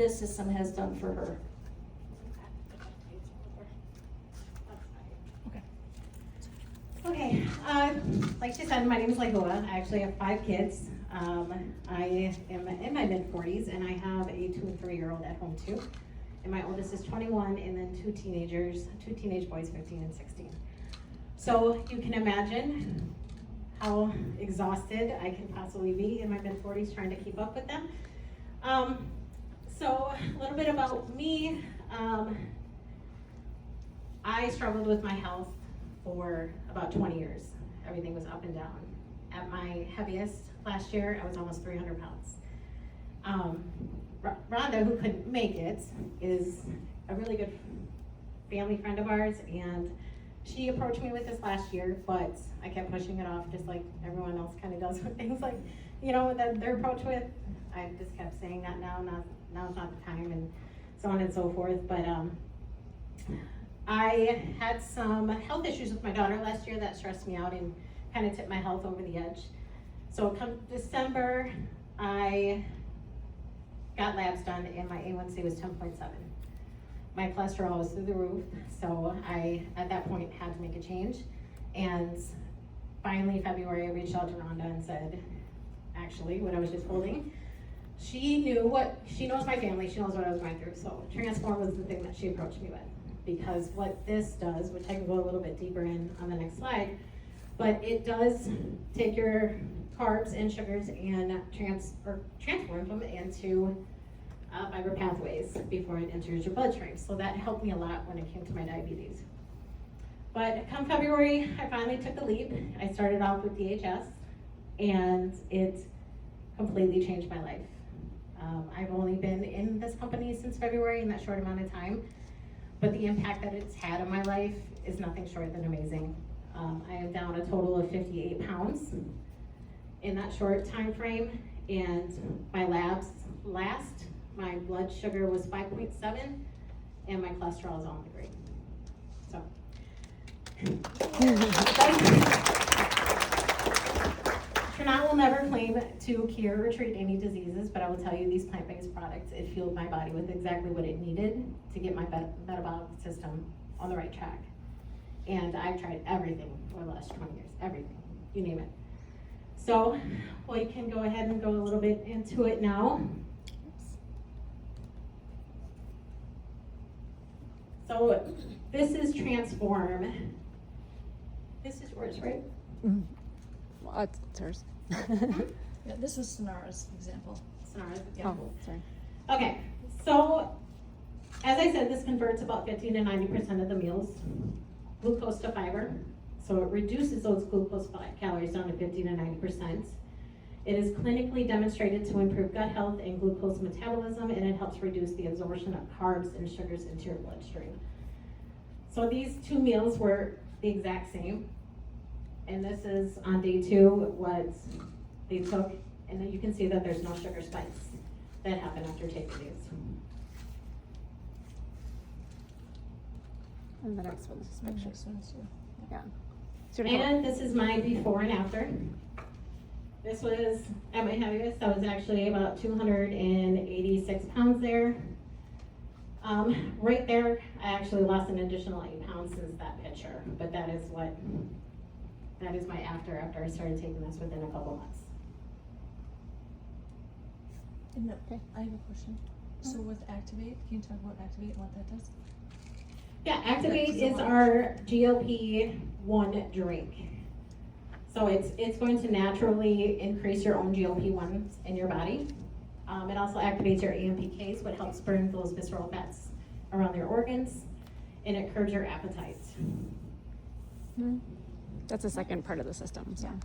this system has done for her. Okay, like she said, my name is Lehua. I actually have 5 kids. I am in my mid-40s, and I have a 2 and 3-year-old at home too. And my oldest is 21, and then 2 teenage boys, 15 and 16. So you can imagine how exhausted I can possibly be in my mid-40s trying to keep up with them. So a little bit about me. I struggled with my health for about 20 years. Everything was up and down. At my heaviest last year, I was almost 300 pounds. Rhonda, who couldn't make it, is a really good family friend of ours, and she approached me with this last year, but I kept pushing it off just like everyone else kind of does with things like, you know, that they're approached with. I just kept saying that now's not the time, and so on and so forth. But I had some health issues with my daughter last year that stressed me out and kind of tipped my health over the edge. So come December, I got labs done and my A1C was 10.7. My cholesterol was through the roof, so I, at that point, had to make a change. And finally, February, I reached out to Rhonda and said, actually, what I was just holding, she knows my family, she knows what I was going through, so Transform was the thing that she approached me with. Because what this does, which I can go a little bit deeper in on the next slide, but it does take your carbs and sugars and transform them into fiber pathways before it enters your bloodstream. So that helped me a lot when it came to my diabetes. But come February, I finally took the leap. I started off with DHS, and it completely changed my life. I've only been in this company since February in that short amount of time, but the impact that it's had on my life is nothing short than amazing. I am down a total of 58 pounds in that short time frame, and my labs last, my blood sugar was 5.7, and my cholesterol is on the grade. So, Trinot will never claim to cure or treat any diseases, but I will tell you these plant-based products, it fueled my body with exactly what it needed to get my metabolic system on the right track. And I've tried everything for the last 20 years, everything, you name it. So, we can go ahead and go a little bit into it now. So, this is Transform. This is yours, right? Mm-hmm. Well, it's hers. Yeah, this is Sonara's example. Sonara's example. Oh, sorry. Okay, so as I said, this converts about 50 to 90% of the meals glucose to fiber. So it reduces those glucose calories down to 50 to 90%. It is clinically demonstrated to improve gut health and glucose metabolism, and it helps reduce the absorption of carbs and sugars into your bloodstream. So these 2 meals were the exact same. And this is on day 2 what they took, and then you can see that there's no sugar spikes that happen after taking these. And the next one's just pictures. Next one's too. Yeah. And this is my before and after. This was at my heaviest. I was actually about 286 pounds there. Right there, I actually lost an additional 8 pounds since that picture, but that is my after I started taking this within a couple months. And I have a question. So with Activate, can you talk about Activate and what that does? Yeah, Activate is our GLP-1 drink. So it's going to naturally increase your own GLP-1s in your body. It also activates your AMPKs, what helps burn those visceral fats around your organs, and it curbs your appetite. That's the second part of the system. So. Yeah.